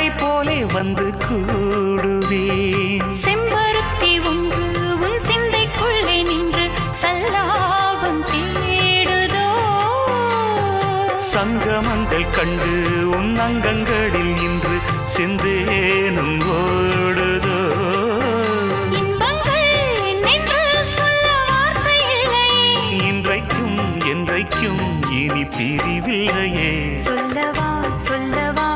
மழை போலே வந்து கூடுவேன். செம்பருத்தி ஒன்று உன் சிந்தைக்குள்ளே நின்று சல்லாபம் தேடுதோ. சங்கமங்கள் கண்டு உன் அங்கங்களில் இன்று செந்தேனும் ஓடுதோ. இன்பங்கள் என்னென்று சொல்ல வார்த்தை இல்லையே. இன்றைக்கும் என்றைக்கும் இனி பிரிவில்லையே. சொல்லவா சொல்லவா